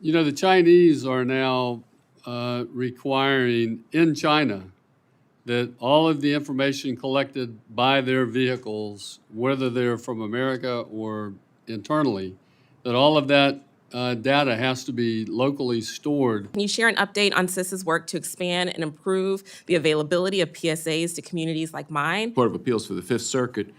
You know, the Chinese are now requiring in China that all of the information collected by their vehicles, whether they're from America or internally, that all of that data has to be locally stored. Can you share an update on CISA's work to expand and improve the availability of PSAs to communities like mine? Court of Appeals for the Fifth Circuit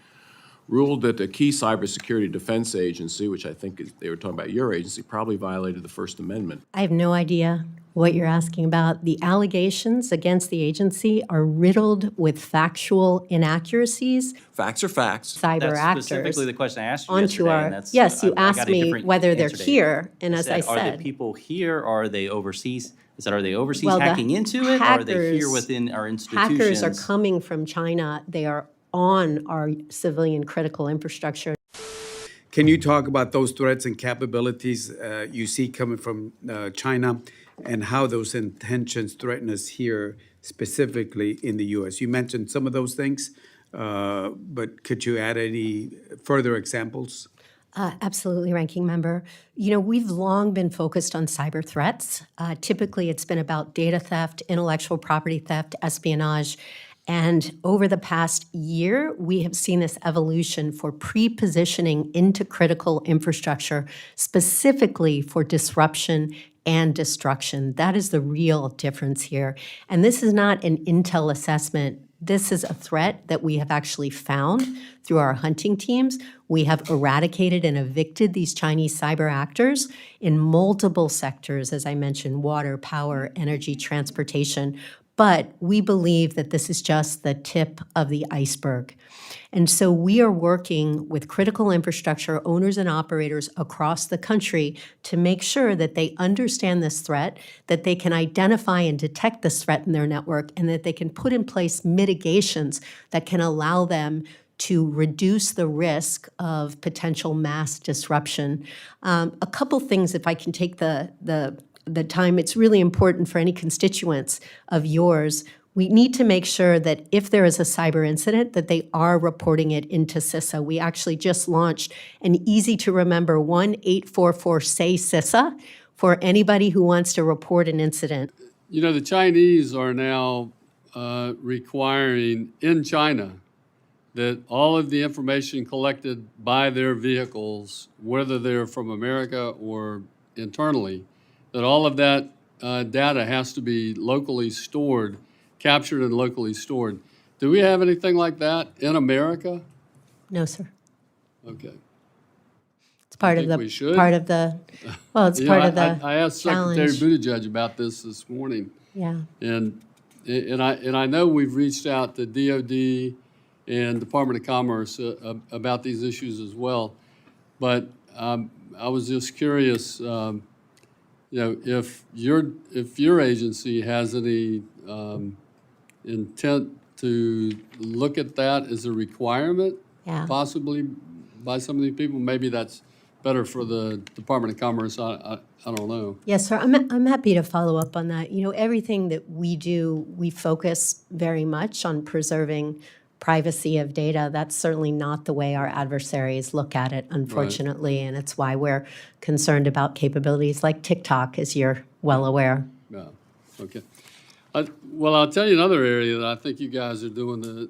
ruled that the key cybersecurity defense agency, which I think they were talking about your agency, probably violated the First Amendment. I have no idea what you're asking about. The allegations against the agency are riddled with factual inaccuracies. Facts are facts. Cyber That's actors specifically the question I asked you onto yesterday, our. and that's, Yes, you I asked got a me different whether they're answer to you. here, and You as I Are said, the people here, or are they overseas? Are they overseas Well, the hacking into it, or are they here hackers- within our institutions? hackers are coming from China. They are on our civilian critical infrastructure. Can you talk about those threats and capabilities you see coming from China and how those intentions threaten us here, specifically in the U.S.? You mentioned some of those things, but could you add any further examples? Absolutely, Ranking Member. You know, we've long been focused on cyber threats. Typically, it's been about data theft, intellectual property theft, espionage. And over the past year, we have seen this evolution for pre-positioning into critical infrastructure, specifically for disruption and destruction. That is the real difference here. And this is not an intel assessment. This is a threat that we have actually found through our hunting teams. We have eradicated and evicted these Chinese cyber actors in multiple sectors, as I mentioned, water, power, energy, transportation. But we believe that this is just the tip of the iceberg. And so we are working with critical infrastructure owners and operators across the country to make sure that they understand this threat, that they can identify and detect this threat in their network, and that they can put in place mitigations that can allow them to reduce the risk of potential mass disruption. A couple things, if I can take the time, it's really important for any constituents of yours. We need to make sure that if there is a cyber incident, that they are reporting it into CISA. We actually just launched an easy-to-remember 1-844-SAY-CISA for anybody who wants to report an incident. You know, the Chinese are now requiring in China that all of the information collected by their vehicles, whether they're from America or internally, that all of that data has to be locally stored, captured and locally stored. Do we have anything like that in America? No, sir. Okay. It's part of think we the should. well, it's You part know, of the I asked challenge. Secretary Buttigieg about this morning, Yeah. and I know we've reached out to DOD and Department of Commerce about these issues as well, but I was just curious. You know, if your agency has any intent to look at that as a requirement, Yeah. possibly by some of these people, maybe that's better for the Department of Commerce. I don't know. Yes, sir. I'm happy to follow up on that. You know, everything that we do, we focus very much on preserving privacy of data. That's certainly not the way our adversaries look at it, unfortunately, and it's why we're concerned about capabilities like TikTok, as you're well aware. Yeah. Okay. Well, I'll tell you another area that I think you guys are doing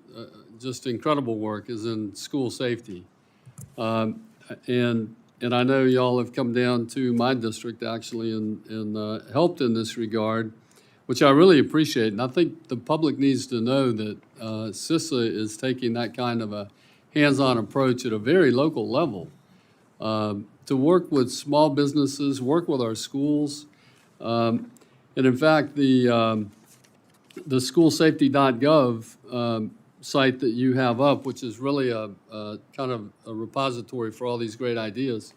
just incredible work is in school safety, and I know y'all have come down to my district actually and helped in this regard, which I really appreciate. And I think the public needs to know that CISA is taking that kind of a hands-on approach at a very local level to work with small businesses, work with our schools. And in fact, the schoolsafety.gov site that you have up, which is really a kind of a repository for all these great ideas,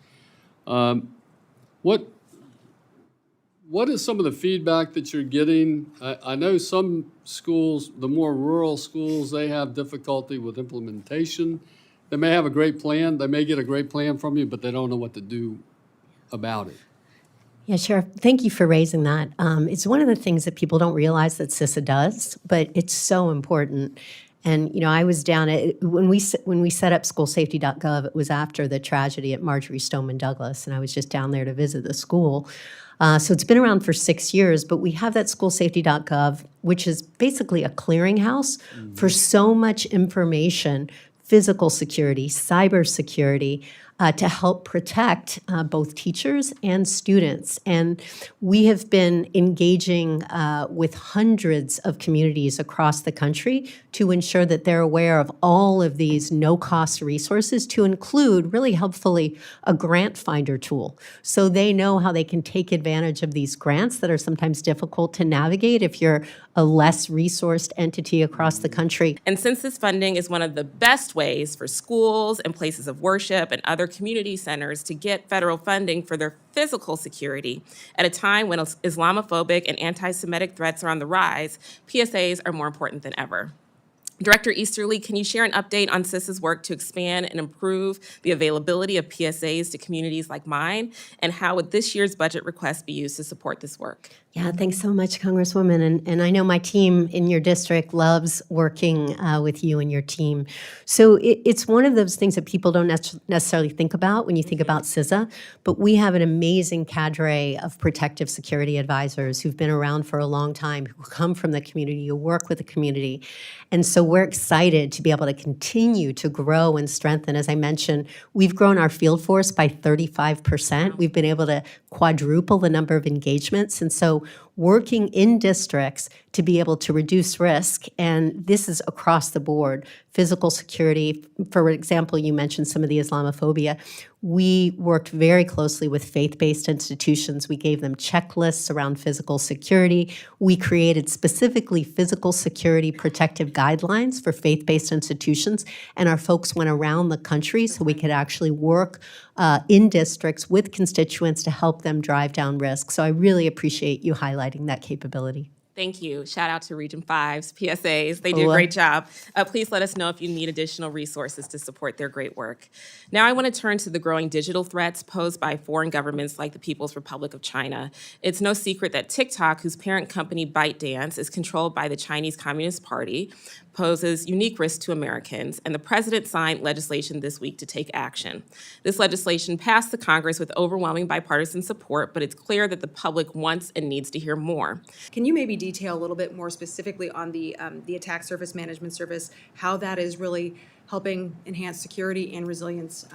what is some of the feedback that you're getting? I know some schools, the more rural schools, they have difficulty with implementation. They may have a great plan. They may get a great plan from you, but they don't know what to do about it. Yeah, Sheriff, thank you for raising that. It's one of the things that people don't realize that CISA does, but it's so important. And, you know, I was down at, when we set up schoolsafety.gov, it was after the tragedy at Marjorie Stoneman Douglas, and I was just down there to visit the school. So it's been around for 6 years, but we have that schoolsafety.gov, which is basically a clearinghouse for so much information, physical security, cybersecurity, to help protect both teachers and students. And we have been engaging with hundreds of communities across the country to ensure that they're aware of all of these no-cost resources, to include, really helpfully, a grant finder tool. So they know how they can take advantage of these grants that are sometimes difficult to navigate if you're a less resourced entity across the country. And since this funding is one of the best ways for schools and places of worship and other community centers to get federal funding for their physical security, at a time when Islamophobic and anti-Semitic threats are on the rise, PSAs are more important than ever. Director Easterly, can you share an update on CISA's work to expand and improve the availability of PSAs to communities like mine? And how would this year's budget request be used to support this work? Yeah, thanks so much, Congresswoman. And I know my team in your district loves working with you and your team. So it's one of those things that people don't necessarily think about when you think about CISA, but we have an amazing cadre of protective security advisors who've been around for a long time, who come from the community, who work with the community. And so we're excited to be able to continue to grow and strengthen. As I mentioned, we've grown our field force by 35%. We've been able to quadruple the number of engagements. And so working in districts to be able to reduce risk, and this is across the board. Physical security, for example, you mentioned some of the Islamophobia. We worked very closely with faith-based institutions. We gave them checklists around physical security. We created specifically physical security protective guidelines for faith-based institutions, and our folks went around the country so we could actually work in districts with constituents to help them drive down risk. So I really appreciate you highlighting that capability. Thank you. Shout out to Region 5's PSAs. They do a great job. Please let us know if you need additional resources to support their great work. Now I want to turn to the growing digital threats posed by foreign governments like the People's Republic of China. It's no secret that TikTok, whose parent company ByteDance is controlled by the Chinese Communist Party, poses unique risk to Americans, and the president signed legislation this week to take action. This legislation passed the Congress with overwhelming bipartisan support, but it's clear that the public wants and needs to hear more. Can you maybe detail a little bit more specifically on the attack surface management service, how that is really helping enhance security and resilience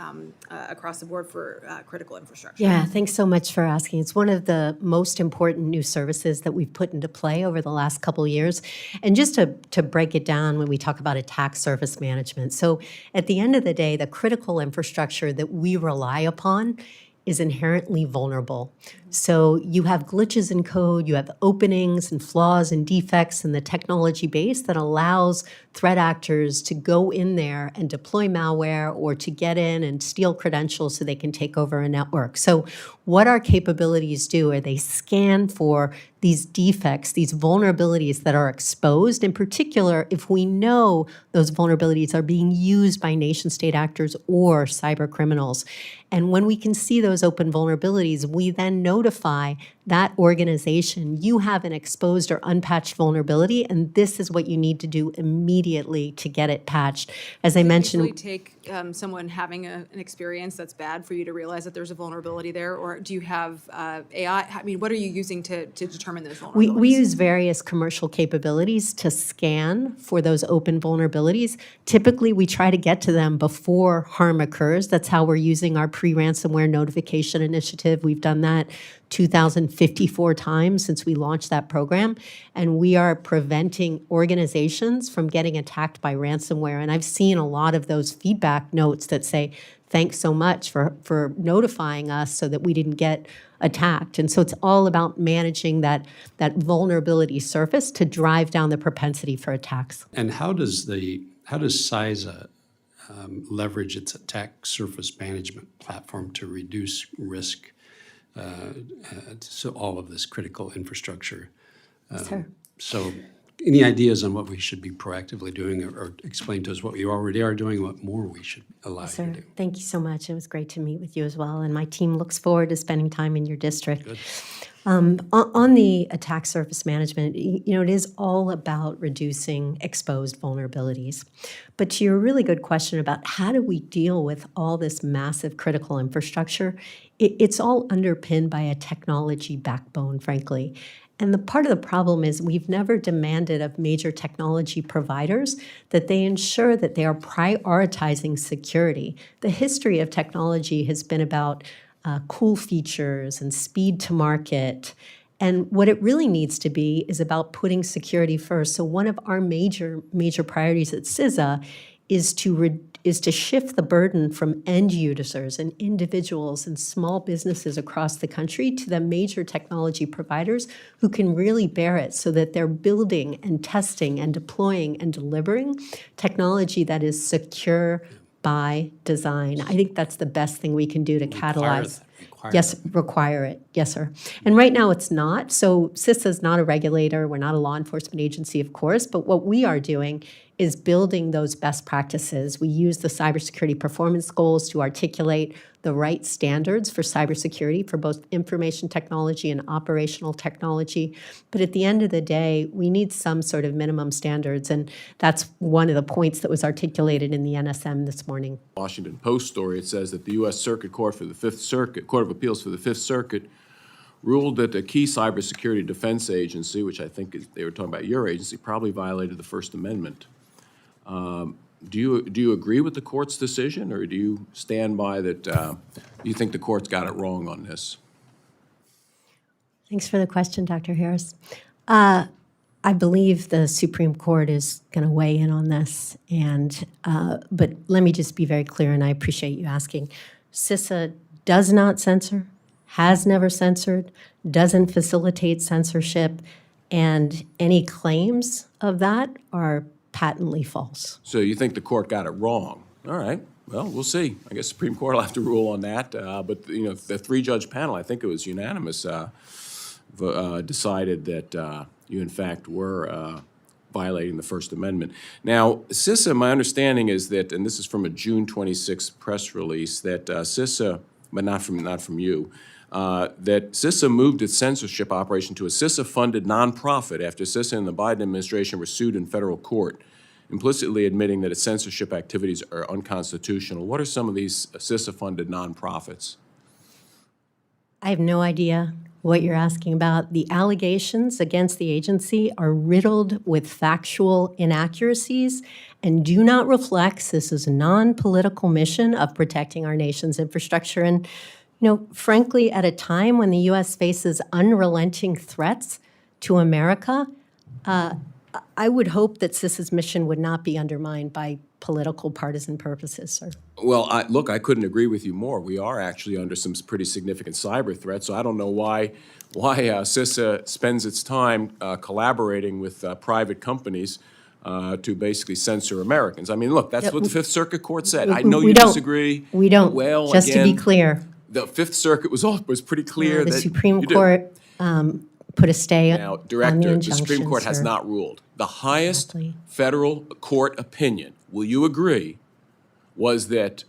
across the board for critical infrastructure? Yeah, thanks so much for asking. It's one of the most important new services that we've put into play over the last couple of years. And just to break it down when we talk about attack surface management. So at the end of the day, the critical infrastructure that we rely upon is inherently vulnerable. So you have glitches in code, you have openings and flaws and defects in the technology base that allows threat actors to go in there and deploy malware or to get in and steal credentials so they can take over a network. So what our capabilities do are they scan for these defects, these vulnerabilities that are exposed, in particular, if we know those vulnerabilities are being used by nation-state actors or cyber criminals. And when we can see those open vulnerabilities, we then notify that organization, you have an exposed or unpatched vulnerability, and this is what you need to do immediately to get it patched. As I mentioned, Does it usually take someone having an experience that's bad for you to realize that there's a vulnerability there, or do you have AI? I mean, what are you using to determine those vulnerabilities? we use various commercial capabilities to scan for those open vulnerabilities. Typically, we try to get to them before harm occurs. That's how we're using our pre-ransomware notification initiative. We've done that 2,054 times since we launched that program, and we are preventing organizations from getting attacked by ransomware. And I've seen a lot of those feedback notes that say, thanks so much for notifying us so that we didn't get attacked. And so it's all about managing that vulnerability surface to drive down the propensity for attacks. And how does CISA leverage its attack surface management platform to reduce risk to all of this critical infrastructure? Sure. So any ideas on what we should be proactively doing, or explain to us what we already are doing, what more we should allow you to Sir, do? thank you so much. It was great to meet with you as well. And my team looks forward to spending time in your district. Good. On the attack surface management, it is all about reducing exposed vulnerabilities. But to your really good question about how do we deal with all this massive critical infrastructure, it's all underpinned by a technology backbone, frankly. And the part of the problem is we've never demanded of major technology providers that they ensure that they are prioritizing security. The history of technology has been about cool features and speed to market. And what it really needs to be is about putting security first. So one of our major priorities at CISA is to shift the burden from end users and individuals and small businesses across the country to the major technology providers who can really bear it so that they're building and testing and deploying and delivering technology that is secure by design. I think that's the best thing we can do to catalyze. Require it. Yes, sir. And right now it's not. So CISA is not a regulator. We're not a law enforcement agency, of course. But what we are doing is building those best practices. We use the cybersecurity performance goals to articulate the right standards for cybersecurity for both information technology and operational technology. But at the end of the day, we need some sort of minimum standards. And that's one of the points that was articulated in the NSM this morning. Washington Post story, it says that the U.S. Circuit Court for the Fifth Circuit, Court of Appeals for the Fifth Circuit, ruled that a key cybersecurity defense agency, which I think they were talking about your agency, probably violated the First Amendment. Do you agree with the court's decision, or do you stand by that you think the court's got it wrong on this? Thanks for the question, Dr. Harris. I believe the Supreme Court is going to weigh in on this, but let me just be very clear, and I appreciate you asking. CISA does not censor, has never censored, doesn't facilitate censorship, and any claims of that are patently false. So you think the court got it wrong? All right. Well, we'll see. I guess Supreme Court will have to rule on that. But the three-judge panel, I think it was unanimous, decided that you in fact were violating the First Amendment. Now, CISA, my understanding is that, and this is from a June 26th press release, that CISA, but not from you, that CISA moved its censorship operation to a CISA-funded nonprofit after CISA and the Biden administration were sued in federal court, implicitly admitting that its censorship activities are unconstitutional. What are some of these CISA-funded nonprofits? I have no idea what you're asking about. The allegations against the agency are riddled with factual inaccuracies and do not reflect CISA's non-political mission of protecting our nation's infrastructure. And frankly, at a time when the U.S. faces unrelenting threats to America, I would hope that CISA's mission would not be undermined by political partisan purposes, sir. Well, look, I couldn't agree with you more. We are actually under some pretty significant cyber threats, so I don't know why CISA spends its time collaborating with private companies to basically censor Americans. I mean, look, that's what the Fifth Circuit Court said. I know you disagree. We don't. Well, just again, to be clear. The Fifth Circuit was pretty clear The that Supreme Court put a stay Now, on the Director, the injunction, Supreme Court has sir. not ruled. The highest Exactly. federal court opinion, will you agree, was that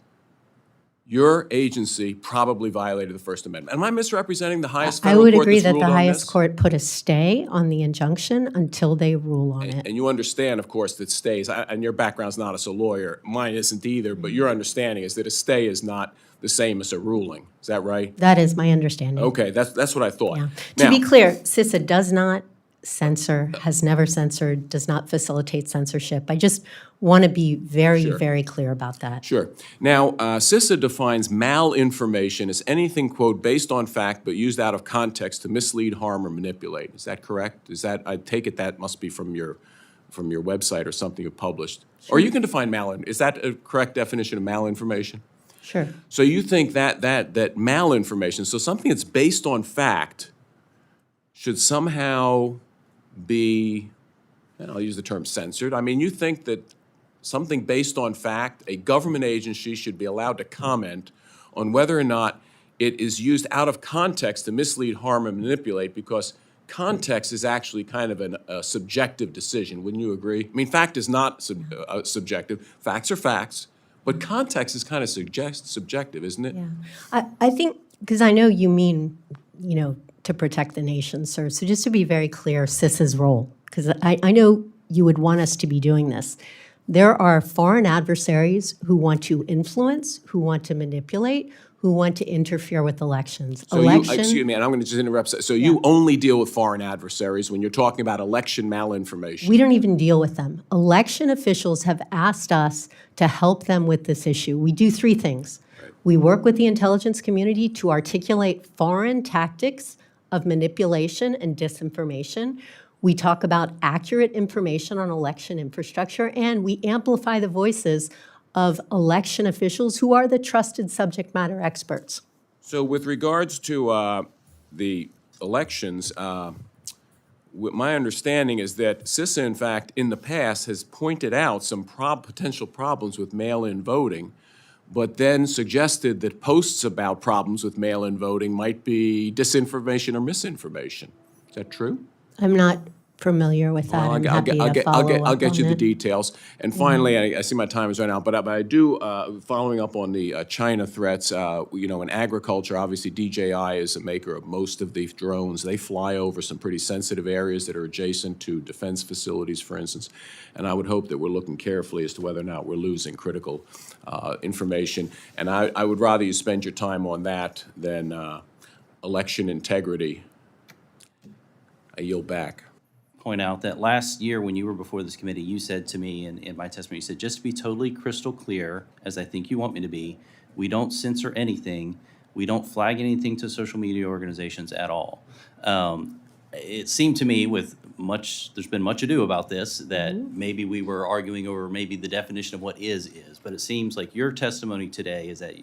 your agency probably violated the First Amendment. Am I misrepresenting the highest I federal would court agree that's that ruled the on highest this? court put a stay on the injunction until they rule on it. And you understand, of course, that stays, and your background's not as a lawyer, mine isn't either, but your understanding is that a stay is not the same as a ruling. Is that right? That is my understanding. Okay, that's what I thought. Yeah. Now, To be clear, CISA does not censor, has never censored, does not facilitate censorship. I just want to be very, Sure. very clear about that. Sure. Now, CISA defines malinformation as anything, quote, based on fact but used out of context to mislead, harm, or manipulate. Is that correct? I take it that must be from your website or something you published. Or you can define is that a correct definition of malinformation? Sure. So you think that malinformation, so something that's based on fact, should somehow be, and I'll use the term censored. I mean, you think that something based on fact, a government agency should be allowed to comment on whether or not it is used out of context to mislead, harm, and manipulate, because context is actually kind of a subjective decision. Wouldn't you agree? I mean, fact is not subjective. Facts are facts. But context is kind of subjective, isn't it? Yeah. I think, because I know you mean, to protect the nation, sir. So just to be very clear, CISA's role, because I know you would want us to be doing this. There are foreign adversaries who want to influence, who want to manipulate, who want to interfere with elections. So you, excuse me, and I'm going to just interrupt. So you only deal with foreign adversaries when you're talking about election malinformation? We don't even deal with them. Election officials have asked us to help them with this issue. We do three things. We work with the intelligence community to articulate foreign tactics of manipulation and disinformation. We talk about accurate information on election infrastructure, and we amplify the voices of election officials who are the trusted subject matter experts. So with regards to the elections, my understanding is that CISA, in fact, in the past has pointed out some potential problems with mail-in voting, but then suggested that posts about problems with mail-in voting might be disinformation or misinformation. Is that true? I'm not familiar with that. I'm happy to follow up I'll get you on the it. details. And finally, I see my time is running out, but I do, following up on the China threats, you know, in agriculture, obviously DJI is a maker of most of the drones. They fly over some pretty sensitive areas that are adjacent to defense facilities, for instance. And I would hope that we're looking carefully as to whether or not we're losing critical information. And I would rather you spend your time on that than election integrity. I yield back. Point out that last year when you were before this committee, you said to me in my testimony, you said, just to be totally crystal clear, as I think you want me to be, we don't censor anything. We don't flag anything to social media organizations at all. It seemed to me with there's been much ado about this, that maybe we were arguing over maybe the definition of what is, but it seems like your testimony today is that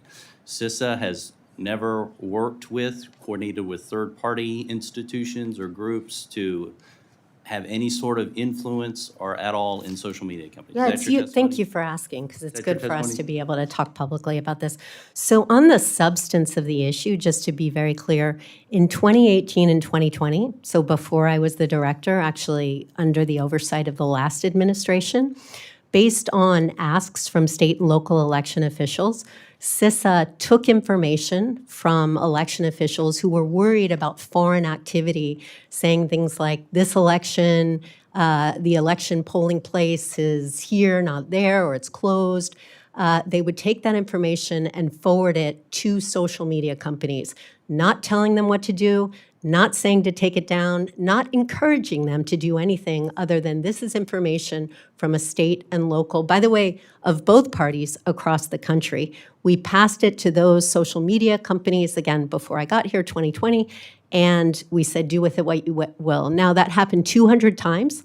CISA has never worked with, coordinated with third-party institutions or groups to have any sort of influence or at all in social media companies. Yeah, Is that your thank testimony? you for asking, because it's Is that your good for us testimony? to be able to talk publicly about this. So on the substance of the issue, just to be very clear, in 2018 and 2020, so before I was the director, actually under the oversight of the last administration, based on asks from state and local election officials, CISA took information from election officials who were worried about foreign activity, saying things like, this election, the election polling place is here, not there, or it's closed. They would take that information and forward it to social media companies, not telling them what to do, not saying to take it down, not encouraging them to do anything other than this is information from a state and local, by the way, of both parties across the country. We passed it to those social media companies, again, before I got here, 2020, and we said, do with it what you will. Now, that happened 200 times.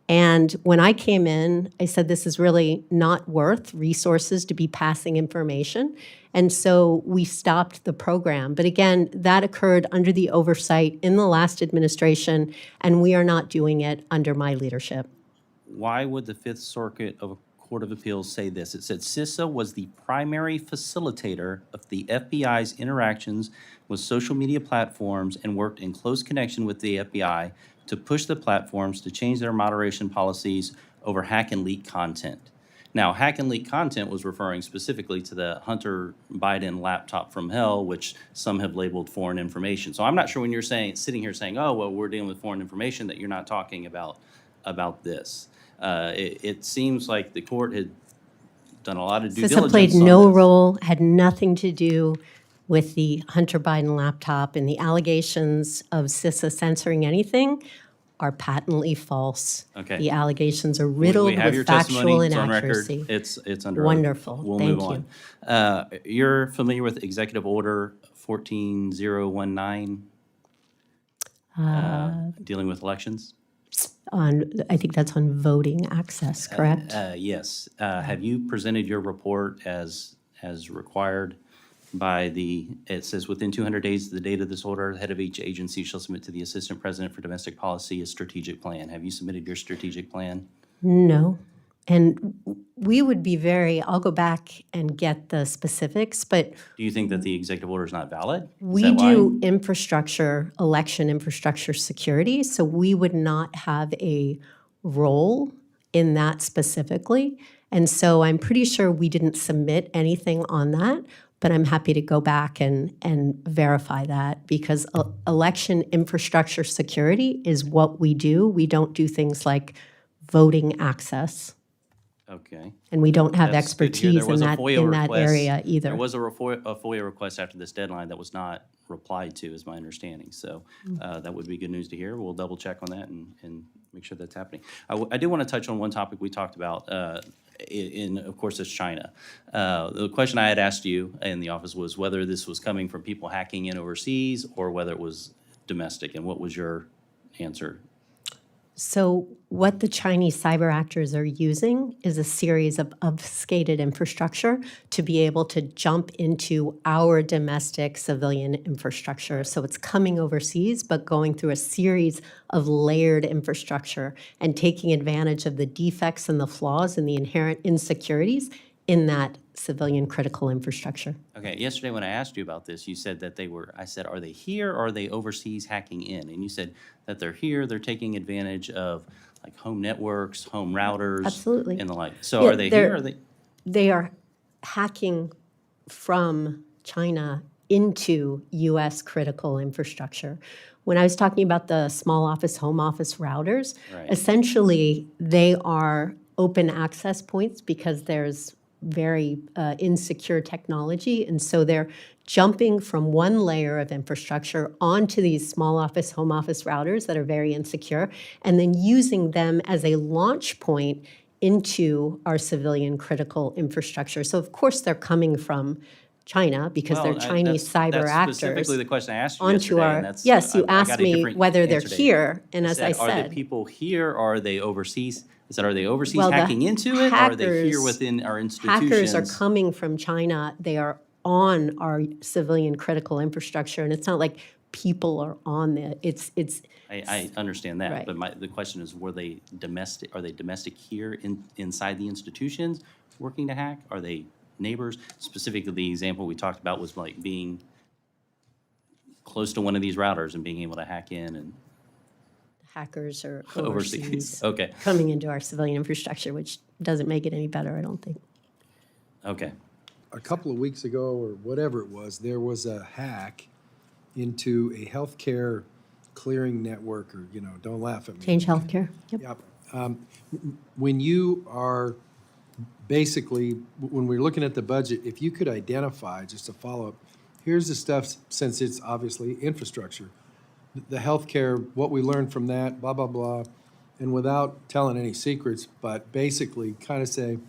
And when I came in, I said, this is really not worth resources to be passing information. And so we stopped the program. But again, that occurred under the oversight in the last administration, and we are not doing it under my leadership. Why would the Fifth Circuit of Court of Appeals say this? It said CISA was the primary facilitator of the FBI's interactions with social media platforms and worked in close connection with the FBI to push the platforms to change their moderation policies over hack and leak content. Now, hack and leak content was referring specifically to the Hunter Biden laptop from hell, which some have labeled foreign information. So I'm not sure when you're sitting here saying, oh, well, we're dealing with foreign information, that you're not talking about this. It seems like the court had done a lot of due diligence CISA played on no this. role, had nothing to do with the Hunter Biden laptop, and the allegations of CISA censoring anything are patently false. Okay. The allegations are We riddled have your with factual testimony, it's on record, inaccuracy. it's under oath. Wonderful. We'll Thank move on. You're familiar with Executive Order 14019, dealing with elections? I think that's on voting access, correct? Yes. Have you presented your report as required by it says within 200 days of the date of this order, the head of each agency shall submit to the Assistant President for Domestic Policy a strategic plan. Have you submitted your strategic plan? No. And we would be I'll go back and get the specifics, but Do you think that the executive order is not valid? Is we that why? do election infrastructure security, so we would not have a role in that specifically. And so I'm pretty sure we didn't submit anything on that, but I'm happy to go back and verify that, because election infrastructure security is what we do. We don't do things like voting access, Okay. and we don't have That's good to hear. There expertise in was a that, FOIA in that request. area either. There was a FOIA request after this deadline that was not replied to, is my understanding. So that would be good news to hear. We'll double check on that and make sure that's happening. I do want to touch on one topic we talked about, of course, is China. The question I had asked you in the office was whether this was coming from people hacking in overseas or whether it was domestic, and what was your answer? So what the Chinese cyber actors are using is a series of obfuscated infrastructure to be able to jump into our domestic civilian infrastructure. So it's coming overseas, but going through a series of layered infrastructure and taking advantage of the defects and the flaws and the inherent insecurities in that civilian critical infrastructure. Okay, yesterday when I asked you about this, you said that I said, are they here or are they overseas hacking in? And you said that they're here, they're taking advantage of like home networks, home routers. Absolutely. And the like. So Yeah, are they here or are they? They are hacking from China into U.S. critical infrastructure. When I was talking about the small office, home office routers, Right. essentially they are open access points because there's very insecure technology. And so they're jumping from one layer of infrastructure onto these small office, home office routers that are very insecure, and then using them as a launch point into our civilian critical infrastructure. So of course they're coming from China because they're Chinese cyber that's actors. specifically the question I asked you onto yesterday. our, And that's, yes, you I got asked a me different whether they're answer to you. here, and as I Are said, the people here or are they overseas? I said, are they overseas well, the hacking into it or are they here hackers- within our institutions? hackers are coming from China. They are on our civilian critical infrastructure, and it's not like people are on it. It's I understand that, Right. but the question is, are they domestic here inside the institutions working to hack? Are they neighbors? Specifically, the example we talked about was like being close to one of these routers and being able to hack in and hackers are overseas. overseas Okay, coming into our civilian infrastructure, which doesn't make it any better, I don't think. okay. A couple of weeks ago, or whatever it was, there was a hack into a healthcare clearing network, or, don't laugh at me. Change healthcare. Yep. Yep. When you are basically, when we're looking at the budget, if you could identify, just a follow-up, here's the stuff, since it's obviously infrastructure, the healthcare, what we learned from that, blah, blah, blah, and without telling any secrets, but basically kind of say,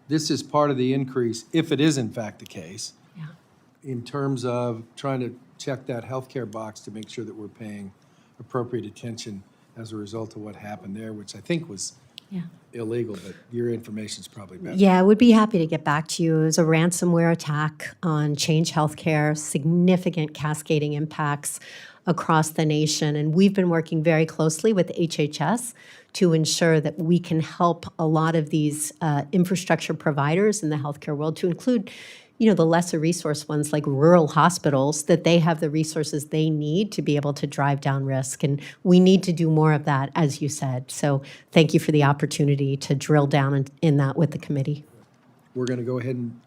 this is part of the increase, if it is in fact the case, Yeah. in terms of trying to check that healthcare box to make sure that we're paying appropriate attention as a result of what happened there, which I think was Yeah. illegal, but your information's probably better. Yeah, I would be happy to get back to you. It was a ransomware attack on Change Healthcare, significant cascading impacts across the nation. And we've been working very closely with HHS to ensure that we can help a lot of these infrastructure providers in the healthcare world, to include the lesser resource ones like rural hospitals, that they have the resources they need to be able to drive down risk. And we need to do more of that, as you said. So thank you for the opportunity to drill down in that with the committee. We're going to go ahead and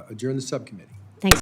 adjourn the subcommittee. Thanks.